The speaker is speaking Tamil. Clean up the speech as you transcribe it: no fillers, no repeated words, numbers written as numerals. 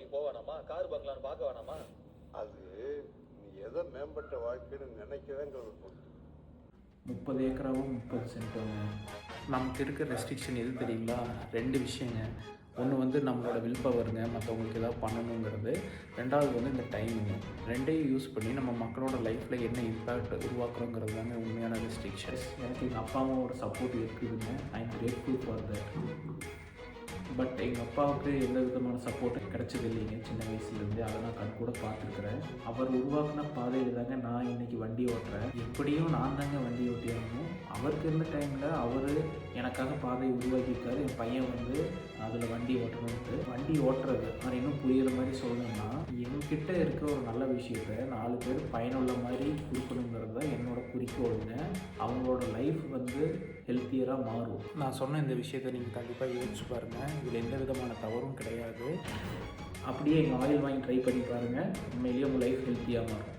ஹோட்டலுக்கு போக வேணாமா, கார் பங்களான்னு பார்க்க வேணாமா? அது நீ எதை மேம்பட்ட வாழ்க்கைன்னு நினைக்கிறேங்கிறது பொறுத்து. 30 ஏக்கராவும் 30 சென்ட்டுங்க. நமக்கு இருக்க ரெஸ்ட்ரிக்ஷன் எது தெரியுங்களா? 2 விஷயங்க. ஒன்று வந்து நம்மளோட வில் பவருங்க, மற்றவங்களுக்கு ஏதாவது பண்ணணுங்கிறது. 2வது வந்து இந்த டைமிங்க. 2யும் யூஸ் பண்ணி நம்ம மக்களோட லைஃப்பில் என்ன இம்பேக்ட் உருவாக்குறோங்கிறது தாங்க உண்மையான ரெஸ்ட்ரிக்ஷன்ஸ். எனக்கு எங்கள் அப்பா அம்மாவோட சப்போர்ட் இருக்குதுங்க. I am grateful for that. But எங்கள் அப்பாவுக்கு எந்த விதமான சப்போர்ட்டும் கிடைச்சது இல்லைங்க சின்ன வயசுலேருந்து. அதை நான் கண் கூட பார்த்துருக்குறேன். அவர் உருவாக்கின பாதையில் தாங்க நான் இன்றைக்கி வண்டி ஓட்டுறேன். எப்படியும் நான் தாங்க வண்டி ஓட்டியாகணும். அவருக்கு இருந்த டைமில் அவர் எனக்காக பாதையை உருவாக்கியிருக்காரு. என் பையன் வந்து அதில் வண்டி ஓட்டணுன்ட்டு. வண்டி ஓட்டுறது நான் இன்னும் புரிகிற மாதிரி சொல்லணும்னா, என்கிட்ட இருக்க ஒரு நல்ல விஷயத்த 4 பேர் பயனுள்ள மாதிரி கொடுக்கணுங்கிறது தான் என்னோட குறிக்கோளுங்க. அவங்களோட லைஃப் வந்து ஹெல்த்தியராக மாறும். நான் சொன்ன இந்த விஷயத்தை நீங்கள் கண்டிப்பாக யோசிச்சு பாருங்கள். இதில் எந்த விதமான தவறும் கிடையாது. அப்படியே எங்கள் ஆயில் வாங்கி ட்ரை பண்ணி பாருங்கள். உண்மையிலேயே உங்கள் லைஃப் ஹெல்த்தியாக மாறும்.